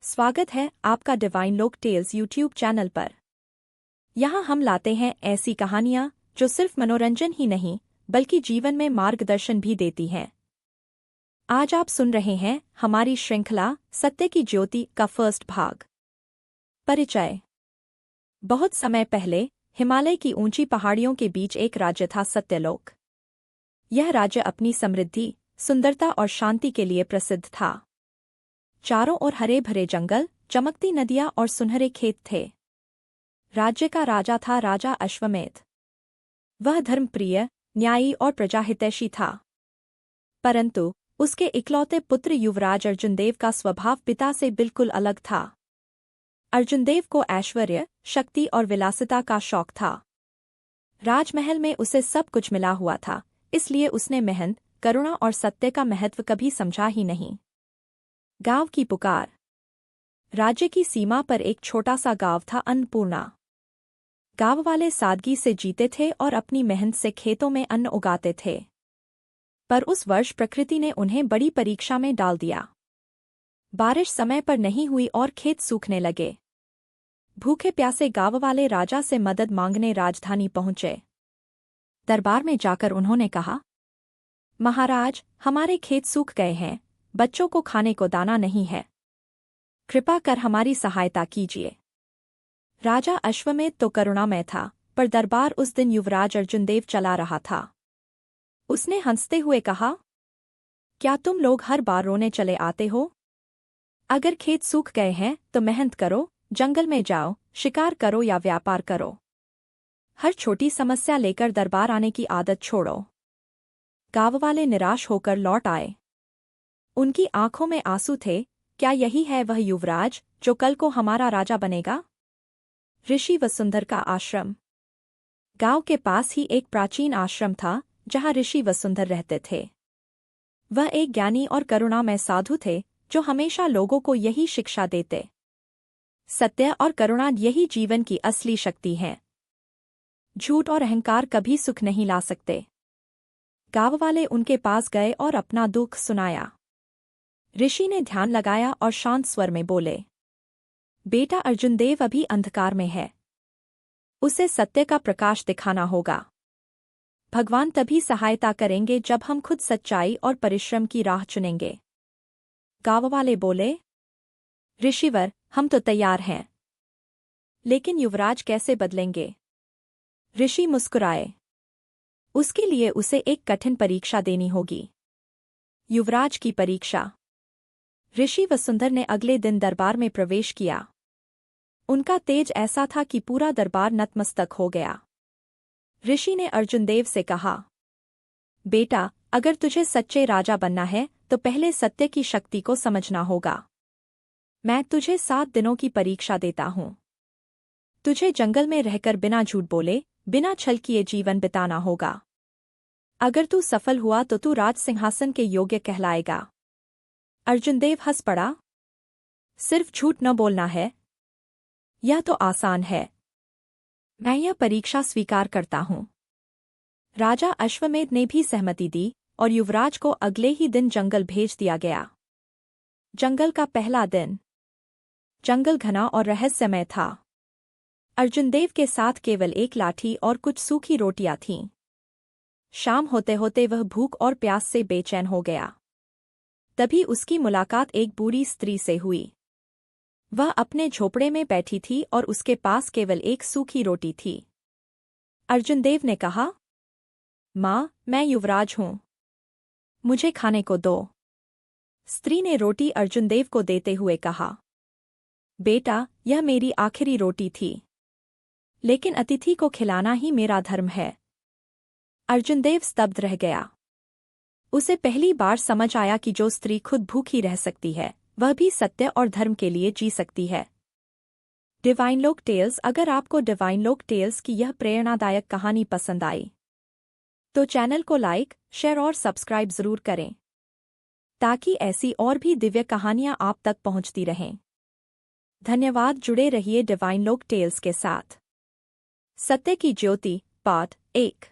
स्वागत है आपका डिवाइन लोक टेल्स यूट्यूब चैनल पर। यहाँ हम लाते हैं ऐसी कहानियाँ जो सिर्फ मनोरंजन ही नहीं बल्कि जीवन में मार्गदर्शन भी देती हैं। आज आप सुन रहे हैं हमारी श्रृंखला सत्य की ज्योति का फर्स्ट भाग। परिचय। बहुत समय पहले हिमालय की ऊंची पहाड़ियों के बीच एक राज्य था, सत्यलोक। यह राज्य अपनी समृद्धि, सुंदरता और शांति के लिए प्रसिद्ध था। चारों ओर हरे भरे जंगल, चमकती नदियां और सुनहरे खेत थे। राज्य का राजा था राजा अश्वमेध। वह धर्मप्रिय, न्यायी और प्रजाहितैषी था। परंतु उसके इकलौते पुत्र युवराज अर्जुनदेव का स्वभाव पिता से बिल्कुल अलग था। अर्जुनदेव को ऐश्वर्य, शक्ति और विलासिता का शौक था। राजमहल में उसे सब कुछ मिला हुआ था, इसलिए उसने मेहनत, करुणा और सत्य का महत्व कभी समझा ही नहीं। गांव की पुकार। राज्य की सीमा पर एक छोटा सा गांव था, अन्नपूर्णा। गांव वाले सादगी से जीते थे और अपनी मेहनत से खेतों में अन्न उगाते थे। पर उस वर्ष प्रकृति ने उन्हें बड़ी परीक्षा में डाल दिया। बारिश समय पर नहीं हुई और खेत सूखने लगे। भूखे प्यासे गांव वाले राजा से मदद मांगने राजधानी पहुंचे। दरबार में जाकर उन्होंने कहा, महाराज, हमारे खेत सूख गए हैं, बच्चों को खाने को दाना नहीं है, कृपा कर हमारी सहायता कीजिए। राजा अश्वमेध तो करुणामय था, पर दरबार उस दिन युवराज अर्जुनदेव चला रहा था। उसने हंसते हुए कहा, क्या तुम लोग हर बार रोने चले आते हो? अगर खेत सूख गए हैं तो मेहनत करो, जंगल में जाओ, शिकार करो या व्यापार करो। हर छोटी समस्या लेकर दरबार आने की आदत छोड़ो। गांव वाले निराश होकर लौट आए। उनकी आंखों में आंसू थे। क्या यही है वह युवराज जो कल को हमारा राजा बनेगा? ऋषि वसुंधर का आश्रम। गांव के पास ही एक प्राचीन आश्रम था जहां ऋषि वसुंधर रहते थे। वह एक ज्ञानी और करुणामय साधु थे जो हमेशा लोगों को यही शिक्षा देते, सत्य और करुणा यही जीवन की असली शक्ति हैं। झूठ और अहंकार कभी सुख नहीं ला सकते। गांव वाले उनके पास गए और अपना दुख सुनाया। ऋषि ने ध्यान लगाया और शांत स्वर में बोले, बेटा अर्जुनदेव अभी अंधकार में है। उसे सत्य का प्रकाश दिखाना होगा। भगवान तभी सहायता करेंगे जब हम खुद सच्चाई और परिश्रम की राह चुनेंगे। गांव वाले बोले, ऋषिवर, हम तो तैयार हैं, लेकिन युवराज कैसे बदलेंगे? ऋषि मुस्कुराए। उसके लिए उसे एक कठिन परीक्षा देनी होगी। युवराज की परीक्षा। ऋषि वसुंधर ने अगले दिन दरबार में प्रवेश किया। उनका तेज ऐसा था कि पूरा दरबार नतमस्तक हो गया। ऋषि ने अर्जुनदेव से कहा, बेटा, अगर तुझे सच्चे राजा बनना है तो पहले सत्य की शक्ति को समझना होगा। मैं तुझे 7 दिनों की परीक्षा देता हूँ। तुझे जंगल में रहकर बिना झूठ बोले, बिना छल किए जीवन बिताना होगा। अगर तू सफल हुआ तो तू राज सिंहासन के योग्य कहलाएगा। अर्जुनदेव हंस पड़ा। सिर्फ झूठ न बोलना है? यह तो आसान है। मैं यह परीक्षा स्वीकार करता हूँ। राजा अश्वमेध ने भी सहमति दी और युवराज को अगले ही दिन जंगल भेज दिया गया। जंगल का पहला दिन। जंगल घना और रहस्यमय था। अर्जुनदेव के साथ केवल एक लाठी और कुछ सूखी रोटियां थीं। शाम होते होते वह भूख और प्यास से बेचैन हो गया। तभी उसकी मुलाकात एक बूढ़ी स्त्री से हुई। वह अपने झोपड़े में बैठी थी और उसके पास केवल एक सूखी रोटी थी। अर्जुनदेव ने कहा, माँ, मैं युवराज हूँ, मुझे खाने को दो। स्त्री ने रोटी अर्जुनदेव को देते हुए कहा, बेटा, यह मेरी आखिरी रोटी थी, लेकिन अतिथि को खिलाना ही मेरा धर्म है। अर्जुनदेव स्तब्ध रह गया। उसे पहली बार समझ आया कि जो स्त्री खुद भूखी रह सकती है, वह भी सत्य और धर्म के लिए जी सकती है। डिवाइन लोक टेल्स। अगर आपको डिवाइन लोक टेल्स की यह प्रेरणादायक कहानी पसंद आई तो चैनल को लाइक, शेयर और सब्सक्राइब जरूर करें, ताकि ऐसी और भी दिव्य कहानियां आप तक पहुंचती रहें। धन्यवाद। जुड़े रहिए डिवाइन लोक टेल्स के साथ। सत्य की ज्योति, पार्ट 1।